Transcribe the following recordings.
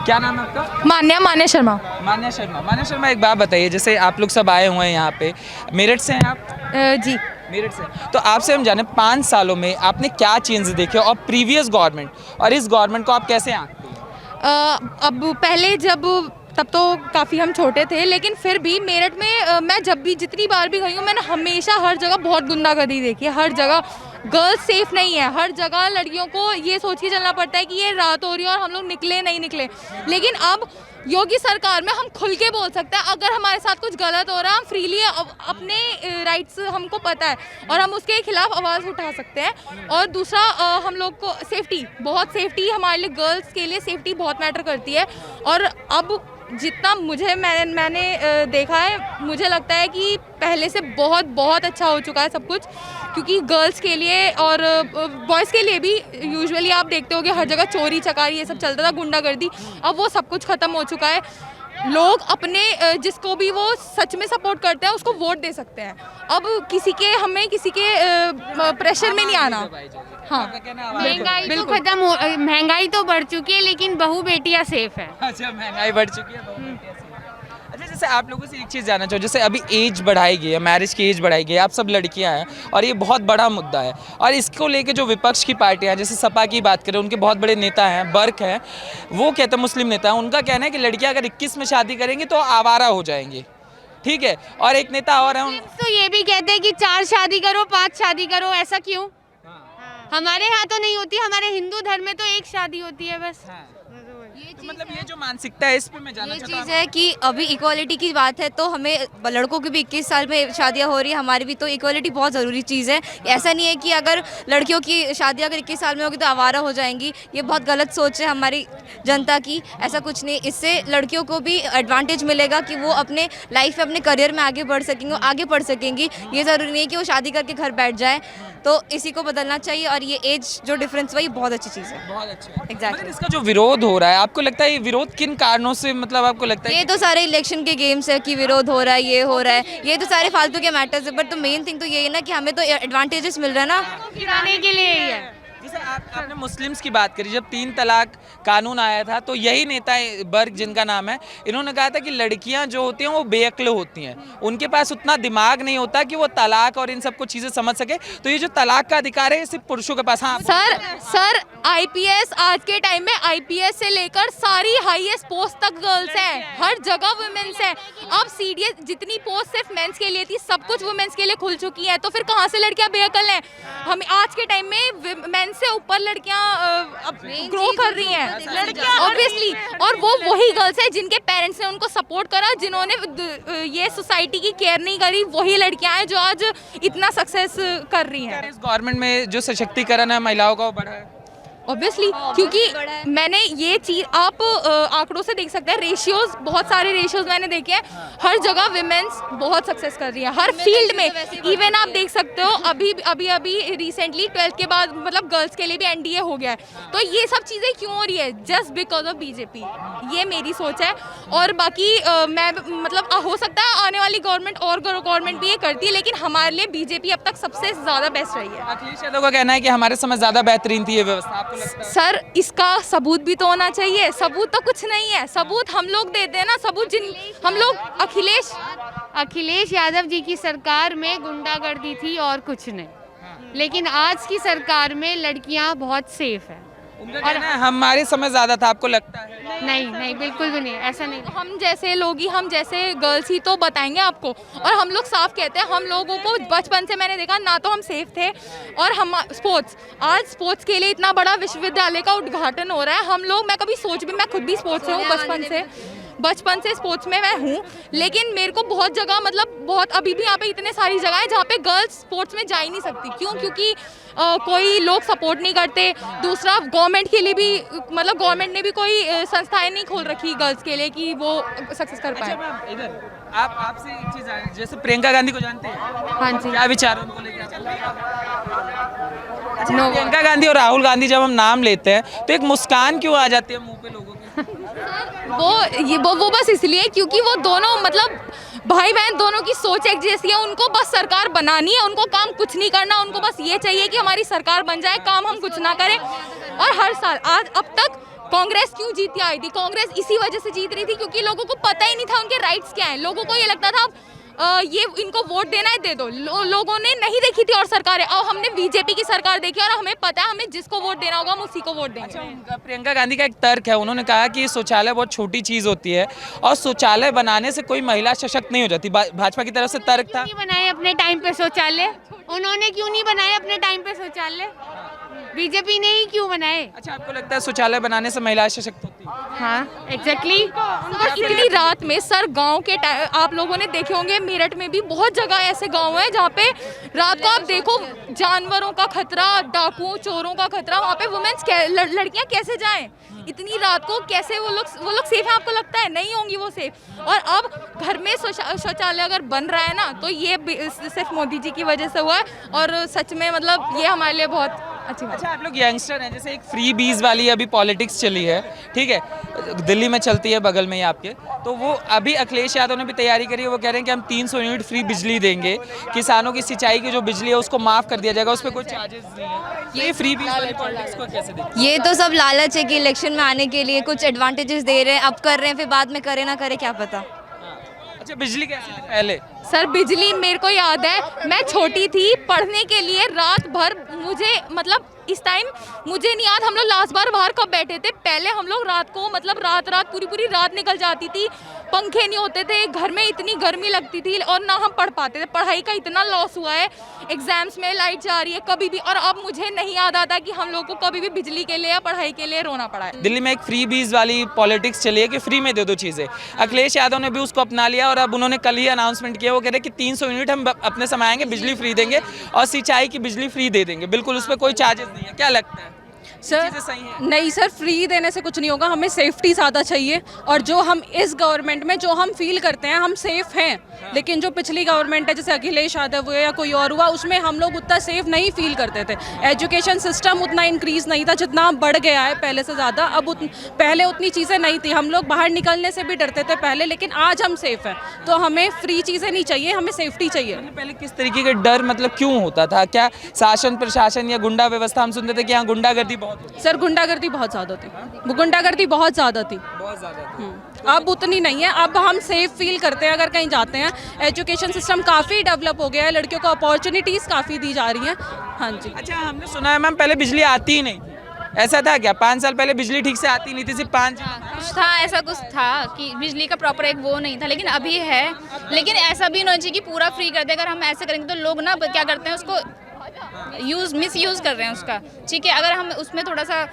क्या नाम है आपका? मान्या शर्मा। मान्या शर्मा। मान्या शर्मा, एक बात बताइए, जैसे आप लोग सब आए हुए हैं यहाँ पे, मेरठ से हैं आप? जी। मेरठ से। तो आपसे हम जाने 5 सालों में आपने क्या चेंज देखे और प्रीवियस गवर्नमेंट और इस गवर्नमेंट को आप कैसे आंकते हैं? अब पहले जब तब तो काफ़ी हम छोटे थे, लेकिन फिर भी मेरठ में मैं जब भी जितनी बार भी गई हूँ, मैंने हमेशा हर जगह बहुत गुंडागर्दी देखी है। हर जगह गर्ल्स सेफ नहीं है, हर जगह लड़कियों को ये सोच के चलना पड़ता है कि ये रात हो रही है और हम लोग निकले नहीं निकले। लेकिन अब योगी सरकार में हम खुल के बोल सकते हैं, अगर हमारे साथ कुछ गलत हो रहा है हम फ्रीली अपने राइट्स हमको पता है और हम उसके खिलाफ आवाज़ उठा सकते हैं। और दूसरा हम लोग को सेफ्टी, बहुत सेफ्टी हमारे लिए, गर्ल्स के लिए सेफ्टी बहुत मैटर करती है। और अब जितना मैंने देखा है, मुझे लगता है कि पहले से बहुत बहुत अच्छा हो चुका है सब कुछ, क्योंकि गर्ल्स के लिए और बॉयज़ के लिए भी यूजुअली आप देखते होगे हर जगह चोरी चकारी ये सब चलता था, गुंडागर्दी, अब वो सब कुछ ख़त्म हो चुका है। लोग अपने जिसको भी वो सच में सपोर्ट करते हैं उसको वोट दे सकते हैं। अब हमें किसी के प्रेशर में नहीं आना। हाँ, महंगाई तो खत्म हो, महंगाई तो बढ़ चुकी है लेकिन बहू बेटियां सेफ है। अच्छा, महंगाई बढ़ चुकी है, बहू बेटियां सेफ है। अच्छा, जैसे आप लोगों से एक चीज़ जानना चाहूँ, जैसे अभी एज बढ़ाई गई है, मैरिज की एज बढ़ाई गई है, आप सब लड़कियां हैं और ये बहुत बड़ा मुद्दा है, और इसको लेके जो विपक्ष की पार्टियां, जैसे सपा की बात करें, उनके बहुत बड़े नेता हैं, बर्क हैं, वो कहते हैं, मुस्लिम नेता हैं, उनका कहना है कि लड़कियां अगर 21 में शादी करेंगी तो आवारा हो जाएंगी, ठीक है। और एक नेता और है तो ये भी कहते हैं कि 4 शादी करो, 5 शादी करो, ऐसा क्यों? हमारे यहाँ तो नहीं होती, हमारे हिंदू धर्म में तो एक शादी होती है बस। तो मतलब ये जो मानसिकता है, इस पे मैं जानना ये चाहता हूँ। चीज़ है कि अभी इक्वालिटी की बात है तो हमें लड़कों की भी 21 साल में शादियां हो रही है, हमारी भी, तो इक्वालिटी बहुत ज़रूरी चीज़ है। ऐसा नहीं है कि अगर लड़कियों की शादी अगर 21 साल में होगी तो आवारा हो जाएंगी, ये बहुत गलत सोच है हमारी जनता की। ऐसा कुछ नहीं, इससे लड़कियों को भी एडवांटेज मिलेगा कि वो अपने लाइफ में अपने करियर में आगे बढ़ सकेंगे, आगे पढ़ सकेंगी। ये ज़रूरी नहीं है कि वो शादी करके घर बैठ जाए, तो इसी को बदलना चाहिए। और ये एज जो डिफरेंस हुआ, ये बहुत अच्छी चीज़ है। बहुत अच्छा है। एग्जैक्टली। मगर इसका जो विरोध हो रहा है, आपको लगता है ये विरोध किन कारणों से, मतलब आपको लगता है? ये तो सारे इलेक्शन के गेम्स है कि विरोध हो रहा है, ये हो रहा है, ये तो सारे फालतू के मैटर्स है, बट तो मेन थिंग तो ये है ना कि हमें तो एडवांटेजेस मिल रहा है ना। गिराने के लिए ही है। जैसे आपने मुस्लिम्स की बात करी, जब 3 तलाक कानून आया था तो यही नेता बर्ग, जिनका नाम है, इन्होंने कहा था कि लड़कियां जो होती हैं वो बेअक्ल होती हैं, उनके पास उतना दिमाग नहीं होता कि वो तलाक और इन सब कुछ चीज़ें समझ सके, तो ये जो तलाक का अधिकार है ये सिर्फ पुरुषों के पास। हाँ सर आईपीएस, आज के टाइम में आईपीएस से लेकर सारी हाईएस्ट पोस्ट तक गर्ल्स हैं, हर जगह वुमेन्स हैं। अब सीडीएस जितनी पोस्ट सिर्फ मेंस के लिए थी, सब कुछ वुमेन्स के लिए खुल चुकी है, तो फिर कहाँ से लड़कियां बेअक्ल हैं? हम आज के टाइम में मेंस से ऊपर लड़कियां अब ग्रो कर रही हैं, लड़कियां ऑब्वियसली। और वो वही गर्ल्स है जिनके पेरेंट्स ने उनको सपोर्ट करा, जिन्होंने ये सोसाइटी की केयर नहीं करी, वही लड़कियां हैं जो आज इतना सक्सेस कर रही हैं। इस गवर्नमेंट में जो सशक्तिकरण है महिलाओं का, वो बढ़ा है ऑब्वियसली, क्योंकि मैंने ये चीज़ आप आंकड़ों से देख सकते हैं, रेशियोज, बहुत सारे रेशियोज मैंने देखे हैं, हर जगह विमेंस बहुत सक्सेस कर रही है, हर फील्ड में। इवन आप देख सकते हो अभी रिसेंटली 12th के बाद मतलब गर्ल्स के लिए भी एनडीए हो गया है। तो ये सब चीज़ें क्यों हो रही है? जस्ट बिकॉज ऑफ बीजेपी, ये मेरी सोच है। और बाकी मैं मतलब हो सकता है आने वाली गवर्नमेंट और गवर्नमेंट भी ये करती है, लेकिन हमारे लिए बीजेपी अब तक सबसे ज़्यादा बेस्ट रही है। अखिलेश यादव का कहना है कि हमारे समय ज़्यादा बेहतरीन थी ये व्यवस्था। सर इसका सबूत भी तो होना चाहिए, सबूत तो कुछ नहीं है, सबूत हम लोग देते हैं ना, सबूत हम लोग अखिलेश यादव जी की सरकार में गुंडागर्दी थी और कुछ नहीं, लेकिन आज की सरकार में लड़कियां बहुत सेफ है। उनका कहना है हमारे समय ज़्यादा था, आपको लगता है? नहीं, बिल्कुल भी नहीं, ऐसा नहीं। हम जैसे लोग ही, हम जैसे गर्ल्स ही तो बताएंगे आपको। और हम लोग साफ कहते हैं, हम लोगों को बचपन से मैंने देखा ना, तो हम सेफ थे। और हम आज स्पोर्ट्स के लिए इतना बड़ा विश्वविद्यालय का उद्घाटन हो रहा है, हम लोग, मैं कभी मैं खुद भी स्पोर्ट्स से हूँ, बचपन से स्पोर्ट्स में मैं हूँ, लेकिन मेरे को बहुत जगह, मतलब बहुत, अभी भी यहाँ पे इतने सारी जगह है जहाँ पे गर्ल्स स्पोर्ट्स में जा ही नहीं सकती। क्यों? क्योंकि कोई लोग सपोर्ट नहीं करते। दूसरा, गवर्नमेंट के लिए भी, मतलब गवर्नमेंट ने भी कोई संस्थाएं नहीं खोल रखी गर्ल्स के लिए कि वो सक्सेस कर पाए। अच्छा, इधर आपसे एक चीज़ है, जैसे प्रियंका गांधी को जानते हैं? हाँ जी। क्या विचार है उनको लेकर? प्रियंका गांधी और राहुल गांधी जब हम नाम लेते हैं तो एक मुस्कान क्यों आ जाती है मुंह पे लोगों की? वो बस इसलिए क्योंकि वो दोनों, मतलब भाई बहन दोनों की सोच एक जैसी है। उनको बस सरकार बनानी है, उनको काम कुछ नहीं करना, उनको बस ये चाहिए कि हमारी सरकार बन जाए, काम हम कुछ ना करें। और हर साल, आज अब तक कांग्रेस क्यों जीत के आई थी? कांग्रेस इसी वजह से जीत रही थी क्योंकि लोगों को पता ही नहीं था उनके राइट्स क्या हैं। लोगों को ये लगता था ये इनको वोट देना है दे दो। लोगों ने नहीं देखी थी और सरकारें, और हमने बीजेपी की सरकार देखी और हमें पता है हमें जिसको वोट देना होगा हम उसी को वोट देंगे। अच्छा, प्रियंका गांधी का एक तर्क है, उन्होंने कहा कि शौचालय बहुत छोटी चीज़ होती है और शौचालय बनाने से कोई महिला सशक्त नहीं हो जाती। भाजपा की तरफ से तर्क था। नहीं बनाए अपने टाइम पे शौचालय, उन्होंने क्यों नहीं बनाए अपने टाइम पे शौचालय? बीजेपी ने ही क्यों बनाए? अच्छा, आपको लगता है शौचालय बनाने से महिला सशक्त होती है? हाँ एग्जैक्टली। और इतनी रात में सर गांव के आप लोगों ने देखे होंगे मेरठ में भी बहुत जगह ऐसे गांव हैं जहाँ पे रात को आप देखो जानवरों का खतरा, डाकुओं चोरों का खतरा, वहाँ पे वुमेन्स लड़कियाँ कैसे जाएं इतनी रात को? कैसे वो लोग सेफ है? आपको लगता है नहीं होंगी वो सेफ? और अब घर में शौचालय अगर बन रहा है ना तो ये सिर्फ मोदी जी की वजह से हुआ है और सच में मतलब ये हमारे लिए बहुत अच्छी बात है। अच्छा, आप लोग यंगस्टर हैं, जैसे एक फ्री बीज वाली अभी पॉलिटिक्स चली है, ठीक है, दिल्ली में चलती है बगल में ही आपके, तो वो अभी अखिलेश यादव ने भी तैयारी करी है। वो कह रहे हैं कि हम 300 यूनिट फ्री बिजली देंगे, किसानों की सिंचाई की जो बिजली है उसको माफ़ कर दिया जाएगा, उस पर कोई चार्जेस नहीं है। ये फ्री बीज वाली पॉलिटिक्स को कैसे देखते हैं? ये तो सब लालच है कि इलेक्शन में आने के लिए कुछ एडवांटेजेस दे रहे हैं, अब कर रहे हैं फिर बाद में करे ना करे क्या पता। अच्छा, बिजली कैसी थी पहले? सर बिजली मेरे को याद है, मैं छोटी थी, पढ़ने के लिए रात भर मुझे मतलब इस टाइम मुझे नहीं याद हम लोग लास्ट बार बाहर कब बैठे थे। पहले हम लोग रात को मतलब रात पूरी रात निकल जाती थी, पंखे नहीं होते थे, घर में इतनी गर्मी लगती थी और ना हम पढ़ पाते थे। पढ़ाई का इतना लॉस हुआ है, एग्जाम्स में लाइट जा रही है कभी भी, और अब मुझे नहीं याद आता कि हम लोग को कभी भी बिजली के लिए या पढ़ाई के लिए रोना पड़ा है। दिल्ली में एक फ्री बीज वाली पॉलिटिक्स चली है कि फ्री में दे दो चीज़ें। अखिलेश यादव ने भी उसको अपना लिया और अब उन्होंने कल ही अनाउंसमेंट किया, वो कह रहे हैं कि 300 यूनिट हम अपने समय आएंगे, बिजली फ्री देंगे और सिंचाई की बिजली फ्री दे देंगे, बिल्कुल उस पर कोई चार्जेस नहीं है। क्या लगता है? सर सही है? नहीं सर, फ्री देने से कुछ नहीं होगा, हमें सेफ्टी ज़्यादा चाहिए। और जो हम इस गवर्नमेंट में जो हम फील करते हैं हम सेफ हैं, लेकिन जो पिछली गवर्नमेंट है जैसे अखिलेश यादव हुए या कोई और हुआ उसमें हम लोग उतना सेफ नहीं फील करते थे। एजुकेशन सिस्टम उतना इंक्रीज़ नहीं था जितना बढ़ गया है पहले से ज़्यादा। अब पहले उतनी चीज़ें नहीं थी, हम लोग बाहर निकलने से भी डरते थे पहले, लेकिन आज हम सेफ हैं। तो हमें फ्री चीज़ें नहीं चाहिए, हमें सेफ्टी चाहिए। पहले किस तरीके का डर मतलब क्यों होता था? क्या शासन प्रशासन या गुंडा व्यवस्था? हम सुनते थे कि यहाँ गुंडागर्दी बहुत होती है। सर गुंडागर्दी बहुत ज़्यादा थी, गुंडागर्दी बहुत ज़्यादा थी। बहुत ज़्यादा। अब उतनी नहीं है, अब हम सेफ फील करते हैं अगर कहीं जाते हैं। एजुकेशन सिस्टम काफ़ी डेवलप हो गया है, लड़कियों को अपॉर्चुनिटीज़ काफ़ी दी जा रही हैं। हाँ जी। अच्छा, हमने सुना है मैम पहले बिजली आती ही नहीं थी, ऐसा था क्या? 5 साल पहले बिजली ठीक से आती नहीं थी, सिर्फ 5 कुछ था, ऐसा कुछ था कि बिजली का प्रॉपर एक वो नहीं था, लेकिन अभी है। लेकिन ऐसा भी नहीं चाहिए कि पूरा फ्री कर दे। अगर हम ऐसे करेंगे तो लोग ना क्या करते हैं उसको मिसयूज़ कर रहे हैं उसका, ठीक है। अगर हम उसमें थोड़ा सा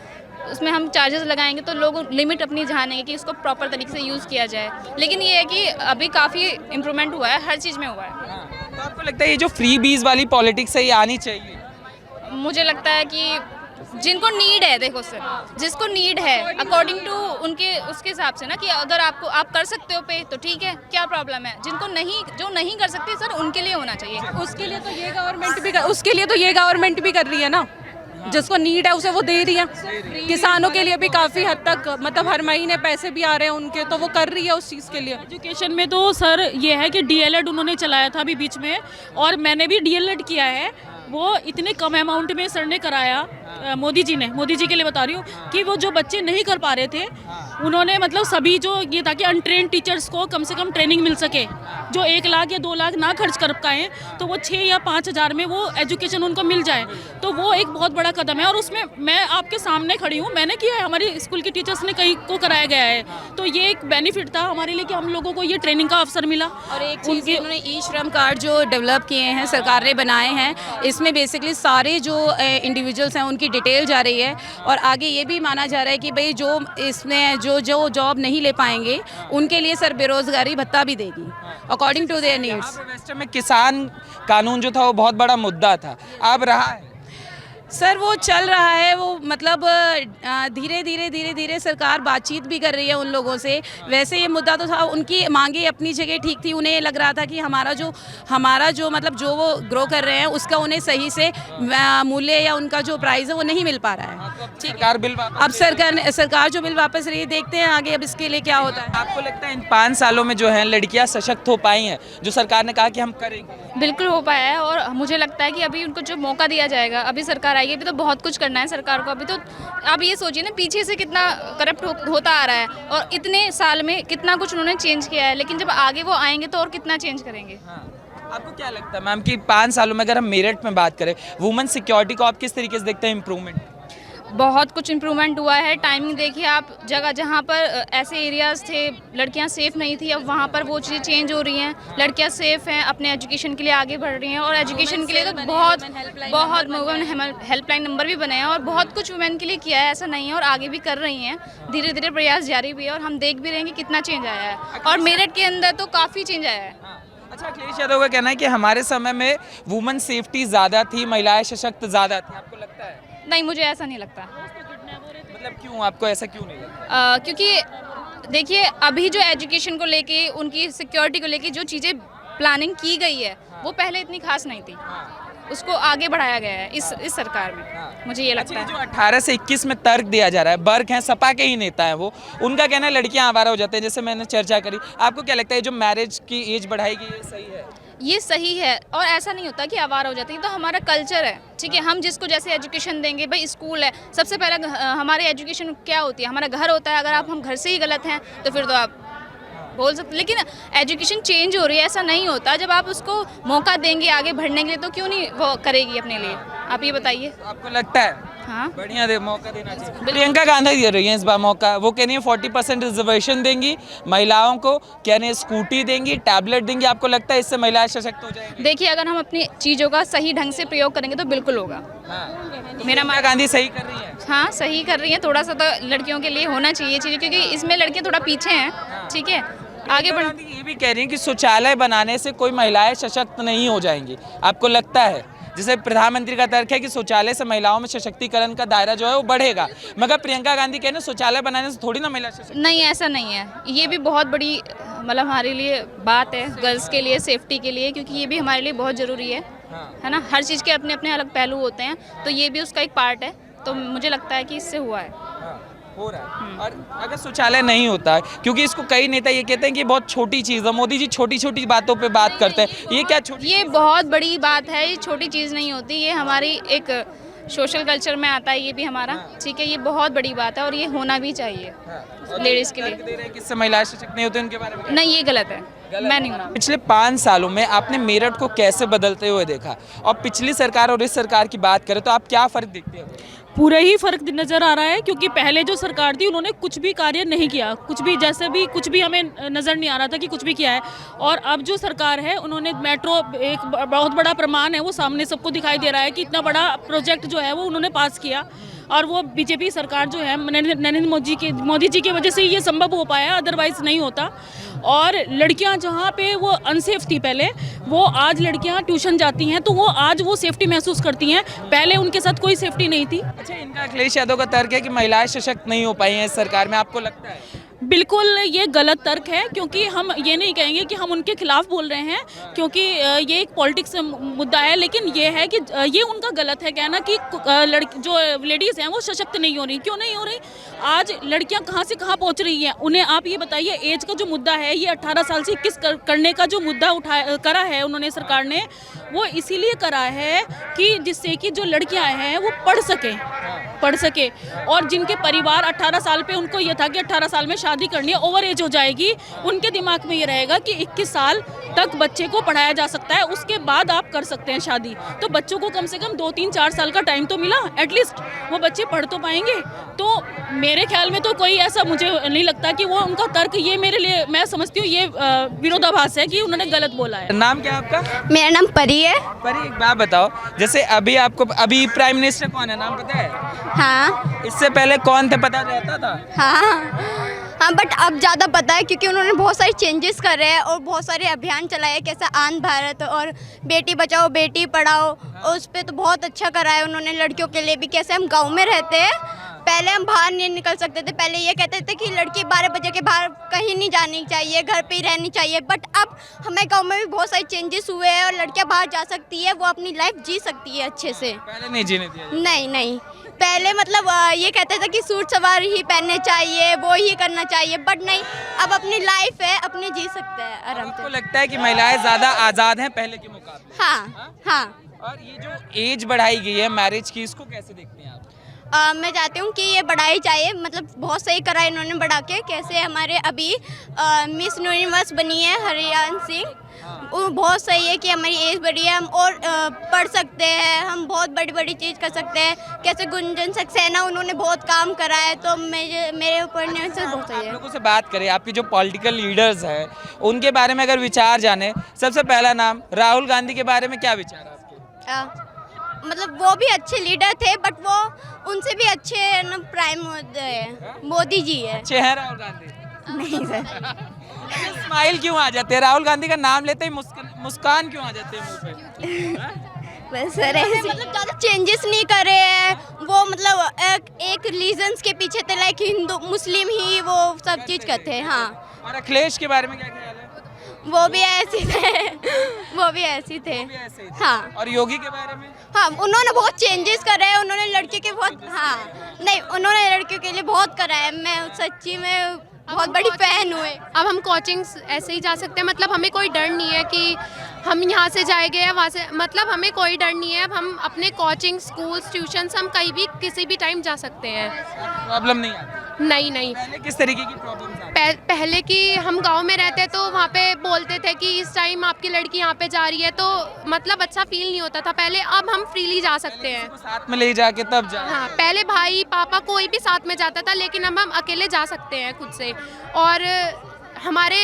उसमें हम चार्जेस लगाएंगे तो लोग लिमिट अपनी जानेंगे कि इसको प्रॉपर तरीके से यूज़ किया जाए। लेकिन ये है कि अभी काफ़ी इम्प्रूवमेंट हुआ है, हर चीज़ में हुआ है। तो आपको लगता है ये जो फ्री बीज वाली पॉलिटिक्स है ये आनी चाहिए? मुझे लगता है कि जिनको नीड है, देखो सर, जिसको नीड है अकॉर्डिंग टू उनके उसके हिसाब से ना, कि अगर आपको आप कर सकते हो पे तो ठीक है, क्या प्रॉब्लम है। जिनको नहीं, जो नहीं कर सकते सर, उनके लिए होना चाहिए। उसके लिए तो ये गवर्नमेंट भी कर रही है ना, जिसको नीड है उसे वो दे रही है। किसानों के लिए भी काफ़ी हद तक मतलब हर महीने पैसे भी आ रहे हैं उनके, तो वो कर रही है उस चीज़ के लिए। एजुकेशन में तो सर ये है कि डीएलएड उन्होंने चलाया था अभी बीच में, और मैंने भी डीएलएड किया है। वो इतने कम अमाउंट में सर ने कराया, मोदी जी के लिए बता रही हूँ, कि वो जो बच्चे नहीं कर पा रहे थे उन्होंने मतलब सभी जो ये था कि अनट्रेन टीचर्स को कम से कम ट्रेनिंग मिल सके, जो 1 लाख या 2 लाख ना खर्च कर पाएँ तो वो 6 या 5 हज़ार में वो एजुकेशन उनको मिल जाए, तो वो एक बहुत बड़ा कदम है। और उसमें मैं आपके सामने खड़ी हूँ, मैंने किया है, हमारे स्कूल के टीचर्स ने कई को कराया गया है, तो ये एक बेनिफिट था हमारे लिए कि हम लोगों को ये ट्रेनिंग का अवसर मिला। और एक चीज़ उन्होंने ई श्रम कार्ड जो डेवलप किए हैं, सरकार ने बनाए हैं, इसमें बेसिकली सारे जो इंडिविजुअल्स हैं उनकी डिटेल जा रही है। और आगे ये भी माना जा रहा है कि भाई जो इसमें जो जॉब नहीं ले पाएंगे उनके लिए सर बेरोजगारी भत्ता भी देगी according to their needs. Maharashtra में किसान कानून जो था वो बहुत बड़ा मुद्दा था, अब रहा है? सर वो चल रहा है, वो मतलब धीरे धीरे सरकार बातचीत भी कर रही है उन लोगों से। वैसे ये मुद्दा तो था, उनकी मांगे अपनी जगह ठीक थी, उन्हें लग रहा था कि हमारा जो मतलब जो वो ग्रो कर रहे हैं उसका उन्हें सही से मूल्य या उनका जो प्राइस है वो नहीं मिल पा रहा है। सरकार बिल अब सरकार जो बिल वापस रही है, देखते हैं आगे अब इसके लिए क्या होता है। आपको लगता है इन 5 सालों में जो है लड़कियां सशक्त हो पाई हैं, जो सरकार ने कहा कि हम करेंगे? बिल्कुल हो पाया है, और मुझे लगता है कि अभी उनको जो मौका दिया जाएगा, अभी सरकार बढ़ाएगी। अभी तो बहुत कुछ करना है सरकार को। अभी तो आप ये सोचिए ना, पीछे से कितना करप्ट होता आ रहा है और इतने साल में कितना कुछ उन्होंने चेंज किया है, लेकिन जब आगे वो आएंगे तो और कितना चेंज करेंगे। आपको क्या लगता है मैम कि 5 सालों में अगर हम मेरठ में बात करें, वुमेन सिक्योरिटी को आप किस तरीके से देखते हैं इम्प्रूवमेंट? बहुत कुछ इम्प्रूवमेंट हुआ है। टाइमिंग देखिए आप, जगह जहाँ पर ऐसे एरियाज़ थे लड़कियाँ सेफ़ नहीं थी, अब वहाँ पर वो चीज़ें चेंज हो रही हैं। लड़कियाँ सेफ़ हैं, अपने एजुकेशन के लिए आगे बढ़ रही हैं, और एजुकेशन के लिए तो बहुत वुमेन हेल्पलाइन नंबर भी बने हैं और बहुत कुछ वुमेन के लिए किया है, ऐसा नहीं है, और आगे भी कर रही हैं। धीरे धीरे प्रयास जारी भी है और हम देख भी रहे हैं कि कितना चेंज आया है, और मेरठ के अंदर तो काफ़ी चेंज आया है। अच्छा, अखिलेश यादव का कहना है कि हमारे समय में वुमेन सेफ्टी ज़्यादा थी, महिलाएं सशक्त ज़्यादा थी, आपको लगता है? नहीं, मुझे ऐसा नहीं लगता। मतलब क्यों, आपको ऐसा क्यों नहीं लगता? क्योंकि देखिए अभी जो एजुकेशन को लेके, उनकी सिक्योरिटी को लेके जो चीज़ें प्लानिंग की गई है वो पहले इतनी खास नहीं थी, उसको आगे बढ़ाया गया है इस सरकार में, मुझे ये लगता अच्छा, है। जो 18 से 21 में तर्क दिया जा रहा है, बर्क हैं, सपा के ही नेता हैं वो, उनका कहना है लड़कियां आवारा हो जाते हैं, जैसे मैंने चर्चा करी। आपको क्या लगता है जो मैरिज की एज बढ़ाएगी ये सही है? ये सही है, और ऐसा नहीं होता कि आवारा हो जाती है, तो हमारा कल्चर है, ठीक है। हम जिसको जैसे एजुकेशन देंगे, भाई स्कूल है, सबसे पहले हमारी एजुकेशन क्या होती है, हमारा घर होता है। अगर हम घर से ही गलत हैं तो फिर तो आप बोल सकते, लेकिन एजुकेशन चेंज हो रही है, ऐसा नहीं होता। जब आप उसको मौका देंगे आगे बढ़ने के लिए, तो क्यों नहीं वो करेगी अपने लिए, आप ये बताइए। आपको लगता है हाँ, बढ़िया मौका देना चाहिए? प्रियंका गांधी दे रही हैं इस बार मौका, वो कह रही है 40% रिजर्वेशन देंगी महिलाओं को, कह रही है स्कूटी देंगी, टैबलेट देंगी। आपको लगता है इससे महिलाएं सशक्त हो जाएंगी? देखिए अगर हम अपनी चीज़ों का सही ढंग से प्रयोग करेंगे तो बिल्कुल होगा। मेरा गांधी सही कर रही है। हाँ, सही कर रही है। थोड़ा सा तो लड़कियों के लिए होना चाहिए चीज़ें, क्योंकि इसमें लड़कियाँ थोड़ा पीछे हैं, ठीक है। आगे बढ़, ये भी कह रही है कि शौचालय बनाने से कोई महिलाएं सशक्त नहीं हो जाएंगी। आपको लगता है? जैसे प्रधानमंत्री का तर्क है कि शौचालय से महिलाओं में सशक्तिकरण का दायरा जो है वो बढ़ेगा, मगर प्रियंका गांधी कह रही है शौचालय बनाने से थोड़ी ना महिला सशक्त। नहीं, ऐसा नहीं है। ये भी बहुत बड़ी मतलब हमारे लिए बात है, गर्ल्स के लिए, सेफ्टी के लिए, क्योंकि ये भी हमारे लिए बहुत ज़रूरी है ना। हर चीज़ के अपने अपने अलग पहलू होते हैं, तो ये भी उसका एक पार्ट है। तो मुझे लगता है कि इससे हुआ है, हो रहा है। और अगर शौचालय नहीं होता है, क्योंकि इसको कई नेता ये कहते हैं कि बहुत छोटी चीज़ है, मोदी जी छोटी छोटी बातों पे बात करते हैं, ये क्या छोटी? ये बहुत बड़ी बात है, ये छोटी चीज़ नहीं होती, ये हमारी एक सोशल कल्चर में आता है, ये भी हमारा, ठीक है। ये बहुत बड़ी बात है और ये होना भी चाहिए लेडीज़ के लिए। दे रहे हैं कि इससे महिलाएं सशक्त नहीं होती, उनके बारे में नहीं, ये गलत है, मैं नहीं मानती। पिछले 5 सालों में आपने मेरठ को कैसे बदलते हुए देखा, और पिछली सरकार और इस सरकार की बात करें तो आप क्या फ़र्क देखते हैं? पूरा ही फर्क नज़र आ रहा है, क्योंकि पहले जो सरकार थी उन्होंने कुछ भी कार्य नहीं किया, कुछ भी, जैसे भी कुछ भी हमें नज़र नहीं आ रहा था कि कुछ भी किया है। और अब जो सरकार है उन्होंने मेट्रो, एक बहुत बड़ा प्रमाण है, वो सामने सबको दिखाई दे रहा है कि इतना बड़ा प्रोजेक्ट जो है वो उन्होंने पास किया, और वो बीजेपी सरकार जो है नरेंद्र मोदी जी की वजह से ये संभव हो पाया, अदरवाइज़ नहीं होता। और लड़कियां जहाँ पे वो अनसेफ थी पहले, वो आज लड़कियां ट्यूशन जाती हैं तो वो आज वो सेफ्टी महसूस करती हैं, पहले उनके साथ कोई सेफ्टी नहीं थी। अच्छा, इनका अखिलेश यादव का तर्क है कि महिलाएं सशक्त नहीं हो पाई हैं इस सरकार में, आपको लगता है? बिल्कुल ये गलत तर्क है, क्योंकि हम ये नहीं कहेंगे कि हम उनके खिलाफ बोल रहे हैं, क्योंकि ये एक पॉलिटिक्स मुद्दा है, लेकिन ये है कि ये उनका गलत है कहना कि जो लेडीज़ हैं वो सशक्त नहीं हो रही। क्यों नहीं हो रही? आज लड़कियां कहाँ से कहाँ पहुँच रही हैं, उन्हें आप ये बताइए। एज का जो मुद्दा है, ये 18 साल से 21 करने का जो मुद्दा करा है उन्होंने, सरकार ने, वो इसीलिए करा है कि जिससे कि जो लड़कियां हैं वो पढ़ सके, और जिनके परिवार 18 साल पे, उनको ये था कि 18 साल में शादी करनी है, ओवर एज हो जाएगी, उनके दिमाग में ये रहेगा कि 21 साल तक बच्चे को पढ़ाया जा सकता है, उसके बाद आप कर सकते हैं शादी। तो बच्चों को कम से कम 2, 3, 4 साल का टाइम तो मिला, एटलीस्ट वो बच्चे पढ़ तो पाएंगे। तो मेरे ख्याल में तो कोई ऐसा मुझे नहीं लगता कि वो उनका तर्क, ये मेरे लिए, मैं समझती हूँ ये विरोधाभास है कि उन्होंने गलत बोला है। नाम क्या आपका? मेरा नाम परी है। परी, एक बात बताओ, जैसे अभी प्राइम मिनिस्टर कौन है, नाम पता है? हाँ इससे पहले कौन थे, पता रहता था? हाँ, बट अब ज़्यादा पता है, क्योंकि उन्होंने बहुत सारे चेंजेस कर रहे हैं और बहुत सारे अभियान चलाए हैं, कैसा आन भारत और बेटी बचाओ बेटी पढ़ाओ, उस पर तो बहुत अच्छा करा है उन्होंने। लड़कियों के लिए भी, कैसे हम गांव में रहते हैं, पहले हम बाहर नहीं निकल सकते थे, पहले ये कहते थे कि लड़की 12 बजे के बाहर कहीं नहीं जानी चाहिए, घर पे ही रहनी चाहिए। बट अब हमें गांव में भी बहुत सारे चेंजेस हुए हैं और लड़कियां बाहर जा सकती है, वो अपनी लाइफ जी सकती है अच्छे से। पहले नहीं जीने दिया? नहीं, पहले मतलब ये कहते थे कि सूट सवार ही पहनने चाहिए, वो ही करना चाहिए, बट नहीं, अब अपनी लाइफ है, अपनी जी सकते हैं आराम आपको से। लगता है कि महिलाएं ज़्यादा आज़ाद हैं पहले के मुकाबले? हाँ। और ये जो एज बढ़ाई गई है मैरिज की, इसको कैसे देखते हैं आप? मैं चाहती हूँ कि ये बढ़ाई चाहिए, मतलब बहुत सही करा इन्होंने बढ़ा के। कैसे हमारे अभी मिस यूनिवर्स बनी है हरियाणा सिंह, वो बहुत सही है कि हमारी एज बढ़ी है, हम और पढ़ सकते हैं, हम बहुत बड़ी बड़ी चीज़ कर सकते हैं। कैसे गुंजन सक्सेना उन्होंने बहुत काम करा है, तो मेरे ओपिनियन से बहुत सही आप है। लोगों से बात करें, आपके जो पॉलिटिकल लीडर्स हैं उनके बारे में अगर विचार जाने, सबसे पहला नाम राहुल गांधी के बारे में क्या विचार है आपके? मतलब वो भी अच्छे लीडर थे, बट वो उनसे भी अच्छे न प्राइम मोदी जी है। अच्छे हैं राहुल गांधी? नहीं सर। स्माइल क्यों आ जाते हैं राहुल गांधी का नाम लेते ही मुस्कान क्यों आ जाते हैं मुंह पे? बस सर ऐसे मतलब ज़्यादा चेंजेस नहीं करे हैं वो, मतलब एक रीजंस के पीछे थे, लाइक हिंदू मुस्लिम ही वो सब चीज़ करते हैं। हाँ, और अखिलेश के बारे में क्या ख्याल है? वो भी ऐसे थे, वो भी ऐसे थे। वो भी ऐसे ही थे। हाँ और योगी के बारे में? हाँ, उन्होंने बहुत चेंजेस करे हैं, उन्होंने लड़के के बहुत, हाँ नहीं, उन्होंने लड़कियों के लिए बहुत करा है। मैं सच्ची में बहुत बड़ी फैन हुए। अब हम कोचिंग्स ऐसे ही जा सकते हैं, मतलब हमें कोई डर नहीं है कि हम यहाँ से जाएंगे या वहाँ से, मतलब हमें कोई डर नहीं है। अब हम अपने कोचिंग स्कूल्स ट्यूशन्स हम कहीं भी किसी भी टाइम जा सकते हैं। प्रॉब्लम नहीं आती? नहीं पहले किस तरीके की प्रॉब्लम्स आती? पहले की हम गांव में रहते तो वहाँ पे बोलते थे कि इस टाइम आपकी लड़की यहाँ पे जा रही है, तो मतलब अच्छा फील नहीं होता था पहले। अब हम फ्रीली जा सकते हैं। किसी को साथ में ले जाके तब जा। हाँ, पहले भाई पापा कोई भी साथ में जाता था, लेकिन अब हम अकेले जा सकते हैं खुद से। और हमारे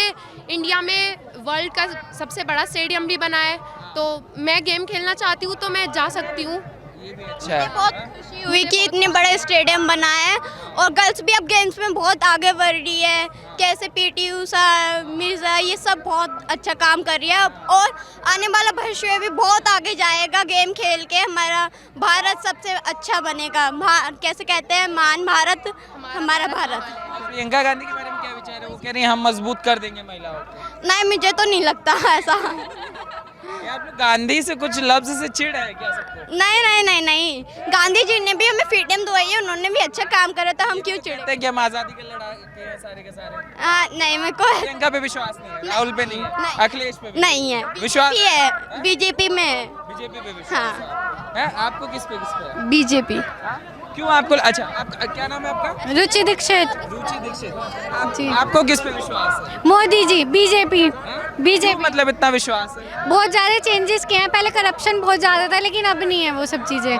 इंडिया में वर्ल्ड का सबसे बड़ा स्टेडियम भी बना है, तो मैं गेम खेलना चाहती हूँ तो मैं जा सकती हूँ। ये भी अच्छा है। बहुत खुशी हुई कि इतने बड़े स्टेडियम बना है, और गर्ल्स भी अब गेम्स में बहुत आगे बढ़ रही है। कैसे पीटी उषा, मिर्जा, ये सब बहुत अच्छा काम कर रही है, और आने वाला भविष्य भी बहुत आगे जाएगा गेम खेल के। हमारा भारत सबसे अच्छा बनेगा। कैसे कहते हैं, मान भारत हमारा भारत। प्रियंका गांधी के बारे में क्या विचार है? वो कह रही हैं हम मजबूत कर देंगे महिलाओं को। नहीं, मुझे तो नहीं लगता ऐसा। ये आप लोग गांधी से कुछ लफ्ज से चिढ़ है क्या सबको? नहीं नहीं नहीं नहीं, गांधी जी ने भी हमें फ्रीडम दिलाई है, उन्होंने भी अच्छा काम करा था, हम क्यों चिढ़े? कहते हैं कि हम आजादी के लड़ाके हैं सारे के सारे। नहीं, मेरे को प्रियंका पे विश्वास नहीं है, राहुल पे नहीं है, नहीं। अखिलेश पे भी नहीं है। विश्वास बीजेपी है, बीजेपी में है। बीजेपी पे विश्वास है? आपको किस पे है? बीजेपी। हाँ? क्यों आपको? अच्छा, आप क्या नाम है आपका? रुचि दीक्षित। रुचि दीक्षित। आपको किस पे विश्वास है? मोदी जी, बीजेपी। क्यों मतलब इतना विश्वास है? बहुत ज़्यादा चेंजेस किए हैं, पहले करप्शन बहुत ज़्यादा था, लेकिन अब नहीं है वो सब चीज़ें।